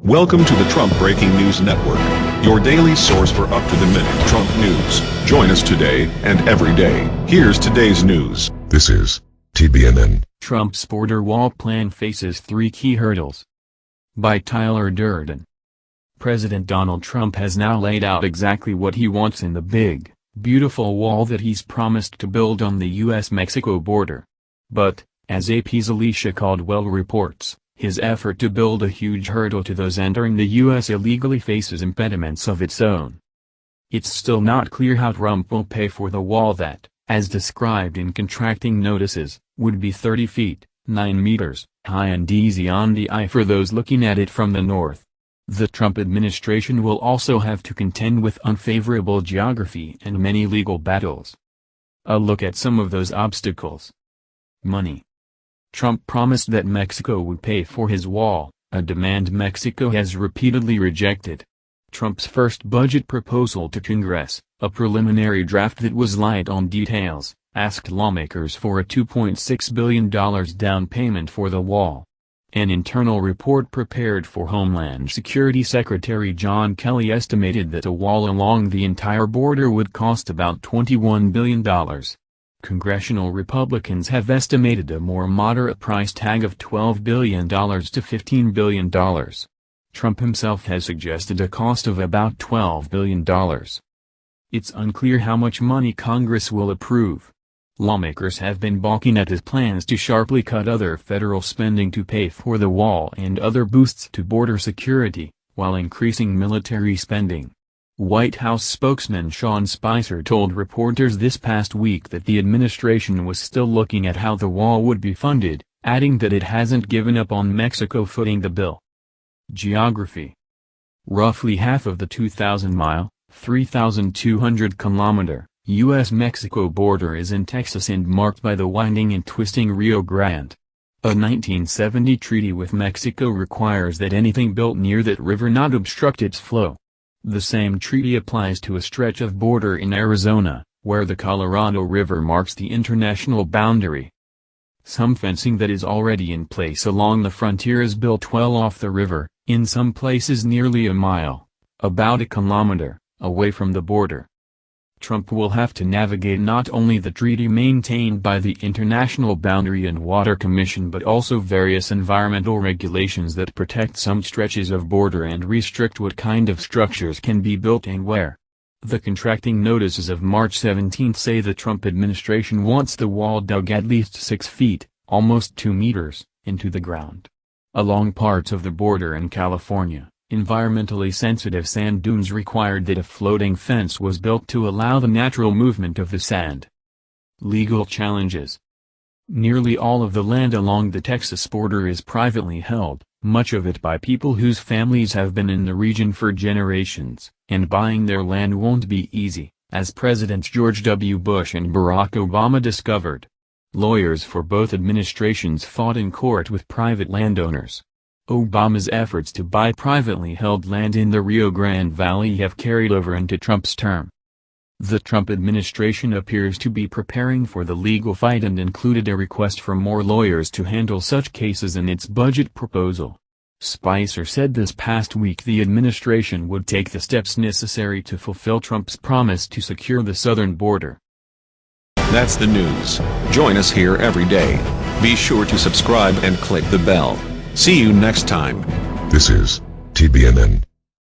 Welcome to the Trump Breaking News Network, your daily source for up-to-the-minute Trump news. Join us today and every day. Here's today's news. This is TBNN. Trump's border wall plan faces three key hurdles. By Tyler Durden. President Donald Trump has now laid out exactly what he wants in the big, beautiful wall that he's promised to build on the U.S.-Mexico border. But, as AP's Alicia Caldwell reports, his effort to build a huge hurdle to those entering the U.S. illegally faces impediments of its own. It's still not clear how Trump will pay for the wall that, as described in contracting notices, would be 30 feet, 9 meters, high and easy on the eye for those looking at it from the north. The Trump administration will also have to contend with unfavorable geography and many legal battles. A look at some of those obstacles. Money. Trump promised that Mexico would pay for his wall, a demand Mexico has repeatedly rejected. Trump's first budget proposal to Congress, a preliminary draft that was light on details, asked lawmakers for a $2.6 billion down payment for the wall. An internal report prepared for Homeland Security Secretary John Kelly estimated that a wall along the entire border would cost about $21 billion. Congressional Republicans have estimated a more moderate price tag of $12 billion to $15 billion. Trump himself has suggested a cost of about $12 billion. It's unclear how much money Congress will approve. Lawmakers have been balking at his plans to sharply cut other federal spending to pay for the wall and other boosts to border security, while increasing military spending. White House spokesman Sean Spicer told reporters this past week that the administration was still looking at how the wall would be funded, adding that it hasn't given up on Mexico footing the bill. Geography. Roughly half of the 2,000-mile, 3,200-kilometer, U.S.-Mexico border is in Texas and marked by the winding and twisting Rio Grande. A 1970 treaty with Mexico requires that anything built near that river not obstruct its flow. The same treaty applies to a stretch of border in Arizona, where the Colorado River marks the international boundary. Some fencing that is already in place along the frontier is built well off the river, in some places nearly a mile, about a kilometer, away from the border. Trump will have to navigate not only the treaty maintained by the International Boundary and Water Commission but also various environmental regulations that protect some stretches of border and restrict what kind of structures can be built and where. The contracting notices of March 17 say the Trump administration wants the wall dug at least 6 feet, almost 2 meters, into the ground. Along parts of the border in California, environmentally sensitive sand dunes required that a floating fence was built to allow the natural movement of the sand. Legal challenges. Nearly all of the land along the Texas border is privately held, much of it by people whose families have been in the region for generations, and buying their land won't be easy, as Presidents George W. Bush and Barack Obama discovered. Lawyers for both administrations fought in court with private landowners. Obama's efforts to buy privately held land in the Rio Grande Valley have carried over into Trump's term. The Trump administration appears to be preparing for the legal fight and included a request for more lawyers to handle such cases in its budget proposal. Spicer said this past week the administration would take the steps necessary to fulfill Trump's promise to secure the southern border. That's the news. Join us here every day. Be sure to subscribe and click the bell. See you next time. This is TBNN.